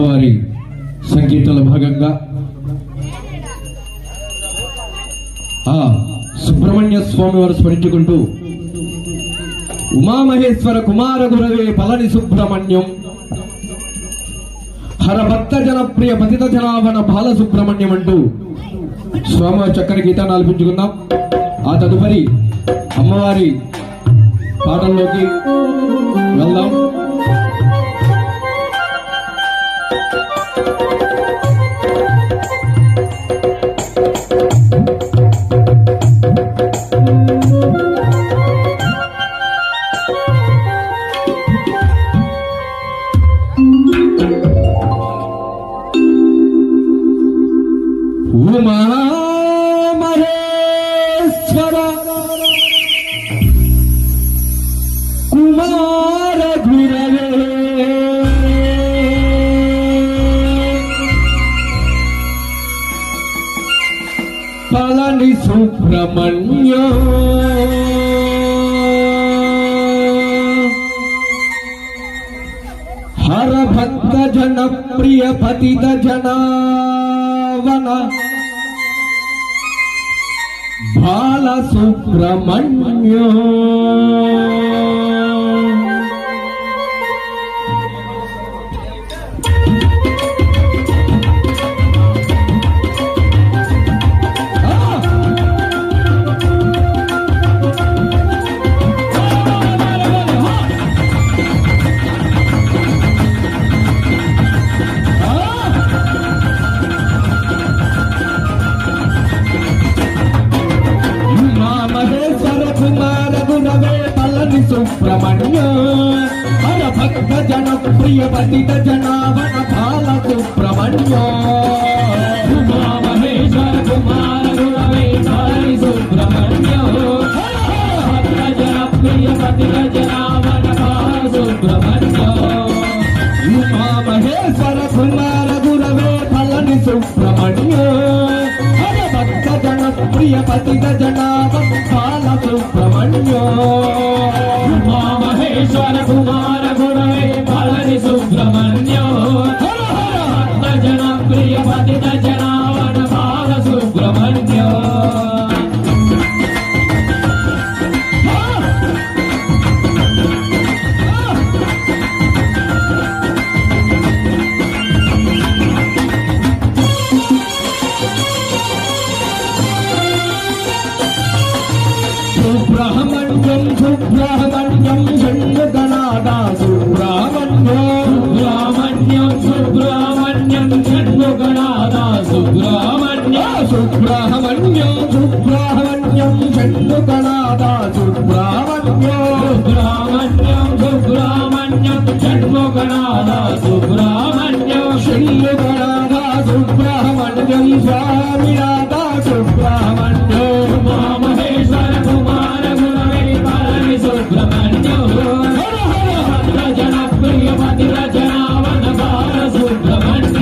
అమ్మవారి సంగీతంలో భాగంగా సుబ్రహ్మణ్య స్వామి వారు స్మరించుకుంటూ ఉమామహేశ్వర కుమార గురవే పళని సుబ్రహ్మణ్యం హరభక్త జనప్రియ పతిత జనావన బాల సుబ్రహ్మణ్యం అంటూ స్వామివారి చక్కని గీతాన్ని ఆలపించుకుందాం. ఆ తదుపరి అమ్మవారి పాటల్లోకి వెళ్దాం. ఉమా మహేశ్వర కుమార గురవే పళని సుబ్రహ్మణ్య హర భక్త జన ప్రియ పతిత జనావన బాల సుబ్రహ్మణ్య సుబ్రహ్మణ్య హర భక్త జన ప్రియ పతిత జనావన బాల సుబ్రహ్మణ్య ఉమా మహేశ్వర కుమార గురవే పళని సుబ్రహ్మణ్య భక్త జన ప్రియ పతిత జనావన బాల సుబ్రహ్మణ్య ఉమా మహేశ్వర కుమార గురవే పళని సుబ్రహ్మణ్య హర భక్త జన ప్రియ పతిత జనావన బాల సుబ్రహ్మణ్య ఉమా మహేశ్వర కుమార గురవే పళని సుబ్రహ్మణ్య హర భక్త జన ప్రియ పతిత జనావన బాల సుబ్రహ్మణ్య సుబ్రహ్మణ్యం సుబ్రహ్మణ్యం షణ్ముఖనాదా సుబ్రహ్మణ్యం సుబ్రహ్మణ్యం షణ్ముఖనాదా సుబ్రహ్మణ్యం సుబ్రహ్మణ్యం సుబ్రహ్మణ్యం షణ్ముఖనాదా సుబ్రహ్మణ్యం సుబ్రహ్మణ్యం షణ్ముఖనాదా సుబ్రహ్మణ్యం షణ్ముఖనాదా సుబ్రహ్మణ్యం స్వామినాదా సుబ్రహ్మణ్యం ఉమా మహేశ్వర కుమార గురవే పళని సుబ్రహ్మణ్య హర భక్త జన ప్రియ పతిత జనావన బాల సుబ్రహ్మణ్య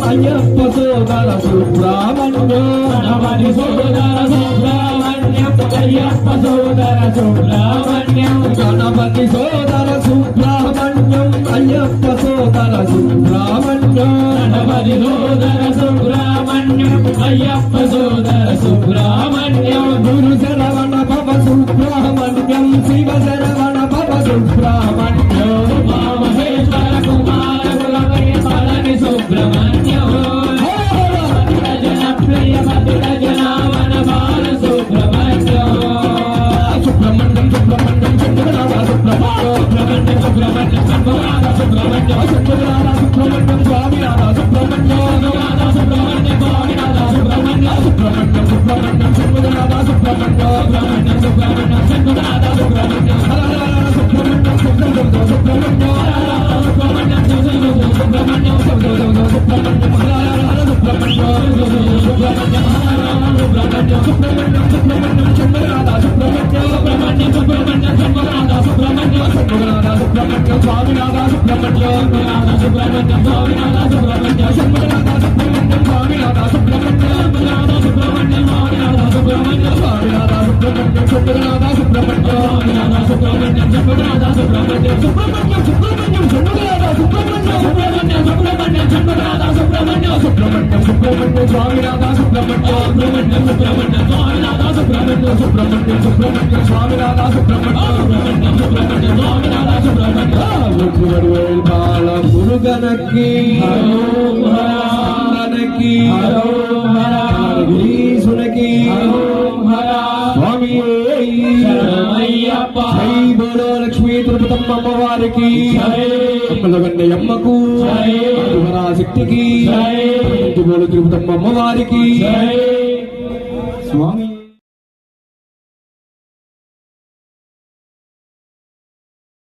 అయ్యప్ప సోదర సుబ్రహ్మణ్యం గణపతి సోదర సుబ్రహ్మణ్యం అయ్యప్ప సోదర సుబ్రహ్మణ్యం గణపతి సోదర సుబ్రహ్మణ్యం అయ్యప్ప సోదర సుబ్రహ్మణ్యం గణపతి సోదర సుబ్రహ్మణ్యం అయ్యప్ప సోదర సుబ్రహ్మణ్యం గురు శరవణ భవ సుబ్రహ్మణ్యం శివ శరవణ భవ సుబ్రహ్మణ్యం మహేశ్వర కుమార కులమయ పళని సుబ్రహ్మణ్యం జనప్రియ భద్ర జనావన బాల సుబ్రహ్మణ్యం సుబ్రహ్మణ్యం సుబ్రహ్మణ్యం చంద్రనాథ సుబ్రహ్మణ్యం సుబ్రహ్మణ్యం శంభునాథ సుబ్రహ్మణ్యం చంద్రనాథ సుబ్రహ్మణ్యం స్వామినాథ సుబ్రహ్మణ్యం సుబ్రహ్మణ్యం స్వామినాథ సుబ్రహ్మణ్యం సుబ్రహ్మణ్యం సుబ్రహ్మణ్యం చంద్రనాథ సుబ్రహ్మణ్యం సుబ్రహ్మణ్యం శంభునాథ సుబ్రహ్మణ్యం సుబ్రహ్మణ్యం సుబ్రహ్మణ్యం సుబ్రహ్మణ్యం మురుగనకి హరకి గిరీశునకి స్వామి జై బోలో లక్ష్మీ తిరుపతమ్మ అమ్మవారికి అమ్మకు శక్తికి బోలో తిరుపతమ్మ అమ్మవారికి స్వామి